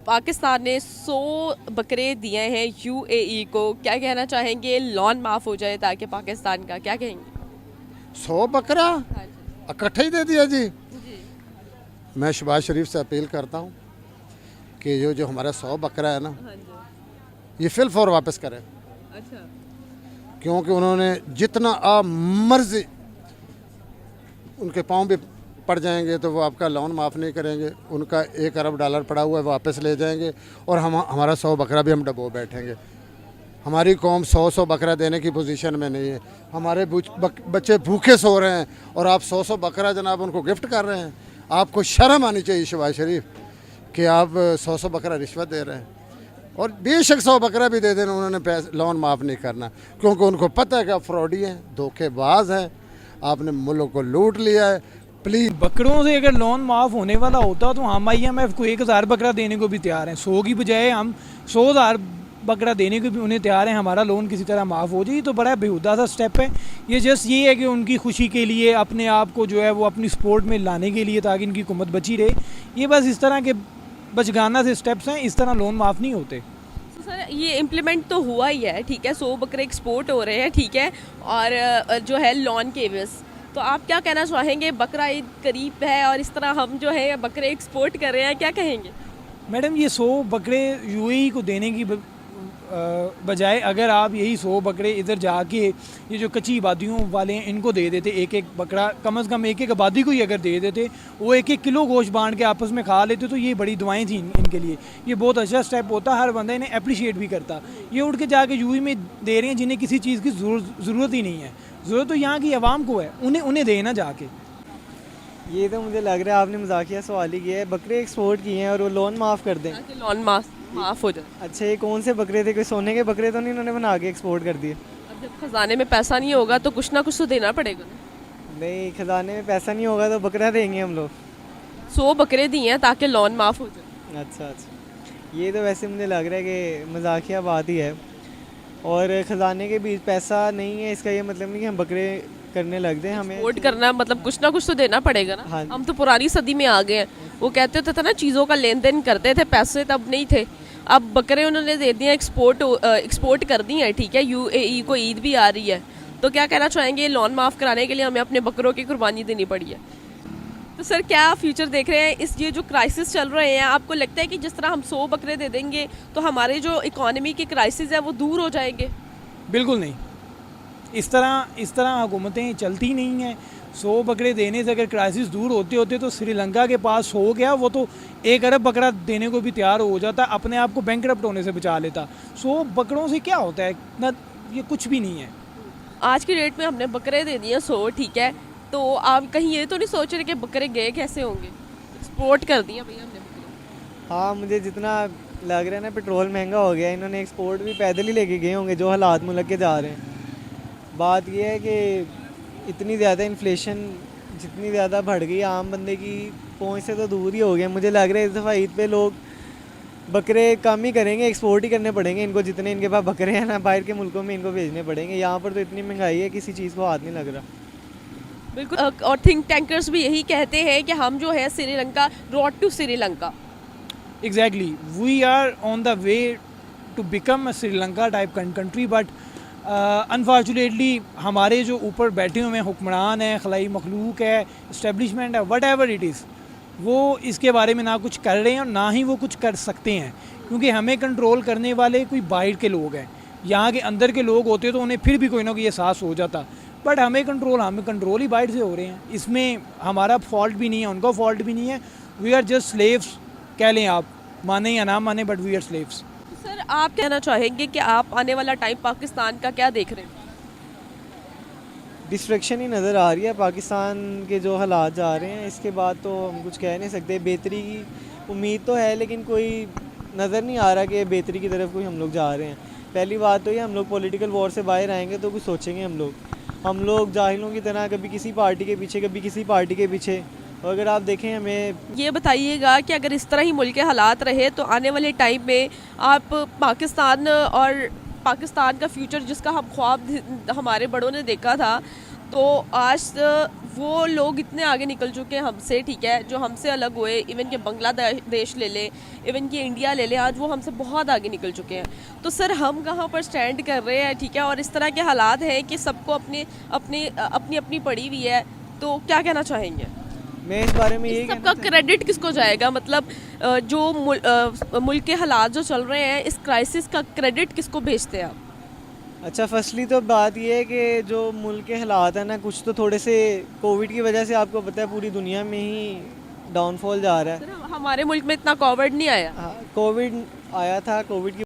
पाकिस्तान ने 100 बकरे दिए हैं यूएई को, क्या कहना चाहेंगे? लोन माफ़ हो जाए ताकि पाकिस्तान का, क्या कहेंगे? 100 बकरा हाँ इकट्ठा ही दे दिया जी। जी। मैं शहबाज शरीफ से अपील करता हूँ कि जो हमारा 100 बकरा है ना, हाँ जी। ये फिल फॉर वापस करें, अच्छा। क्योंकि उन्होंने जितना आप मर्जी उनके पाँव भी पड़ जाएंगे तो वो आपका लोन माफ़ नहीं करेंगे। उनका $1 अरब पड़ा हुआ है, वापस ले जाएंगे और हमारा 100 बकरा भी हम डबो बैठेंगे। हमारी कौम 100 बकरा देने की पोजीशन में नहीं है। हमारे बच्चे भूखे सो रहे हैं और आप 100 बकरा जनाब उनको गिफ्ट कर रहे हैं। आपको शर्म आनी चाहिए शहबाज शरीफ कि आप 100 बकरा रिश्वत दे रहे हैं। और बेशक 100 बकरा भी दे देना, उन्होंने लोन माफ़ नहीं करना, क्योंकि उनको पता है कि आप फ्रॉडी हैं, धोखेबाज हैं, आपने मुल्क को लूट लिया है। प्लीज़ बकरों से अगर लोन माफ़ होने वाला होता तो हम IMF को 1000 बकरा देने को भी तैयार हैं। 100 की बजाय हम 100,000 बकरा देने को भी उन्हें तैयार हैं। हमारा लोन किसी तरह माफ़ हो जाए तो बड़ा बेहुदा सा स्टेप है। ये जस्ट ये है कि उनकी खुशी के लिए, अपने आप को जो है वो अपनी सपोर्ट में लाने के लिए, ताकि इनकी हुकूमत बची रहे। ये बस इस तरह के बचगाना से स्टेप्स हैं, इस तरह लोन माफ़ नहीं होते। तो सर ये इम्प्लीमेंट तो हुआ ही है, ठीक है, 100 बकरे एक्सपोर्ट हो रहे हैं, ठीक है, और जो है लोन के बेस, तो आप क्या कहना चाहेंगे? बकरा ईद करीब है और इस तरह हम जो है बकरे एक्सपोर्ट कर रहे हैं, क्या कहेंगे? मैडम ये 100 बकरे UAE को देने की बजाय अगर आप यही 100 बकरे इधर जाके ये जो कच्ची आबादियों वाले हैं इनको दे देते, एक एक बकरा कम से कम एक एक आबादी को ही अगर दे देते, वो 1-1 किलो गोश्त बांट के आपस में खा लेते, तो ये बड़ी दुआएं थी इनके लिए। ये बहुत अच्छा स्टेप होता, हर बंदा इन्हें अप्रिशिएट भी करता। ये उठ के जाके UAE में दे रहे हैं जिन्हें किसी चीज़ की ज़रूरत ही नहीं है। ज़रूरत तो यहाँ की आवाम को है, उन्हें देना जाके। ये तो मुझे लग रहा है आपने मजाकिया सवाल ही किया है। बकरे एक्सपोर्ट किए हैं और वो लोन माफ़ कर दें। ताकि लोन माफ़ हो जाए। अच्छा, ये कौन से बकरे थे? कोई सोने के बकरे तो नहीं इन्होंने बना के एक्सपोर्ट कर दिए? अब जब खजाने में पैसा नहीं होगा तो कुछ ना कुछ तो देना पड़ेगा ना। नहीं, खजाने में पैसा नहीं होगा तो बकरा देंगे हम लोग। 100 बकरे दिए हैं ताकि लोन माफ़ हो जाए। अच्छा, ये तो वैसे मुझे लग रहा है कि मजाकिया बात ही है। और ख़जाने के बीच पैसा नहीं है, इसका ये मतलब नहीं कि हम बकरे करने लग जाएं। हमें वोट करना मतलब कुछ ना कुछ तो देना पड़ेगा ना। हाँ। हम तो पुरानी सदी में आ गए हैं। वो कहते थे ना, चीज़ों का लेन देन करते थे, पैसे तब नहीं थे। अब बकरे उन्होंने दे दिए, एक्सपोर्ट कर दी है, ठीक है, UAE को ईद भी आ रही है, तो क्या कहना चाहेंगे? लोन माफ़ कराने के लिए हमें अपने बकरों की कुर्बानी देनी पड़ी है। तो सर क्या फ्यूचर देख रहे हैं इस ये जो क्राइसिस चल रहे हैं, आपको लगता है कि जिस तरह हम 100 बकरे दे देंगे तो हमारे जो इकोनॉमी के क्राइसिस है वो दूर हो जाएंगे? बिल्कुल नहीं, इस तरह हुकूमतें चलती नहीं हैं। 100 बकरे देने से अगर क्राइसिस दूर होते होते तो श्रीलंका के पास हो गया, वो तो 1 अरब बकरा देने को भी तैयार हो जाता, अपने आप को बैंकरप्ट होने से बचा लेता। 100 बकरों से क्या होता है ना, ये कुछ भी नहीं है। आज की डेट में हमने बकरे दे दिए 100, ठीक है, तो आप कहीं ये तो नहीं सोच रहे कि बकरे गए कैसे होंगे? एक्सपोर्ट कर दिया भैया हमने बकरे। हाँ, मुझे जितना लग रहा है ना, पेट्रोल महंगा हो गया, इन्होंने एक्सपोर्ट भी पैदल ही लेके गए होंगे जो हालात मुल्क के जा रहे हैं। बात यह है कि इतनी ज़्यादा इन्फ्लेशन जितनी ज़्यादा बढ़ गई, आम बंदे की पहुंच से तो दूर ही हो गया। मुझे लग रहा है इस दफ़ा ईद पे लोग बकरे कम ही करेंगे, एक्सपोर्ट ही करने पड़ेंगे इनको। जितने इनके पास बकरे हैं ना, बाहर के मुल्कों में इनको भेजने पड़ेंगे। यहाँ पर तो इतनी महंगाई है, किसी चीज़ को हाथ नहीं लग रहा। बिल्कुल। और थिंक टैंकर्स भी यही कहते हैं कि हम जो है Sri Lanka, road to Sri Lanka. Exactly, we are on the way to become a Sri Lanka type country, but unfortunately हमारे जो ऊपर बैठे हुए हुक्मरान हैं, खलाई मखलूक है, इस्टेब्लिशमेंट है, वट एवर इट इज़, वो इसके बारे में ना कुछ कर रहे हैं और ना ही वो कुछ कर सकते हैं, क्योंकि हमें कंट्रोल करने वाले कोई बाहर के लोग हैं। यहाँ के अंदर के लोग होते तो उन्हें फिर भी कोई ना कोई एहसास हो जाता, बट हमें कंट्रोल ही बाहर से हो रहे हैं। इसमें हमारा फॉल्ट भी नहीं है, उनका फॉल्ट भी नहीं है। वी आर जस्ट स्लेव्स, कह लें आप, माने या ना माने, but we are slaves. Sir आप कहना चाहेंगे कि आप आने वाला टाइम पाकिस्तान का क्या देख रहे हैं? डिस्ट्रक्शन ही नज़र आ रही है पाकिस्तान के जो हालात जा रहे हैं। इसके बाद तो हम कुछ कह नहीं सकते। बेहतरी की उम्मीद तो है, लेकिन कोई नज़र नहीं आ रहा कि बेहतरी की तरफ कोई हम लोग जा रहे हैं। पहली बात तो ये, हम लोग पॉलिटिकल वॉर से बाहर आएंगे तो कुछ सोचेंगे हम लोग जाहिलों की तरह कभी किसी पार्टी के पीछे, कभी किसी पार्टी के पीछे। और अगर आप देखें, हमें ये बताइएगा कि अगर इस तरह ही मुल्क के हालात रहे तो आने वाले टाइम में आप पाकिस्तान का फ्यूचर जिसका हम ख्वाब हमारे बड़ों ने देखा था, तो आज वो लोग इतने आगे निकल चुके हैं हमसे, ठीक है, जो हमसे अलग हुए, इवन कि बांग्लादेश ले ले, इवन कि इंडिया ले ले, आज वो हमसे बहुत आगे निकल चुके हैं। तो सर हम कहाँ पर स्टैंड कर रहे हैं, ठीक है, और इस तरह के हालात हैं कि सबको अपनी अपनी पड़ी हुई है, तो क्या कहना चाहेंगे? मैं इस बारे में यही इस सबका क्रेडिट किसको जाएगा? मतलब जो मुल्क के हालात जो चल रहे हैं, इस क्राइसिस का क्रेडिट किसको भेजते हैं आप? अच्छा, फर्स्टली तो बात ये है कि जो मुल्क के हालात हैं ना, कुछ तो थोड़े से कोविड की वजह से आपको पता है पूरी दुनिया में ही डाउनफॉल जा रहा है। सर हमारे मुल्क में इतना कोविड नहीं आया। हाँ, कोविड आया था, कोविड की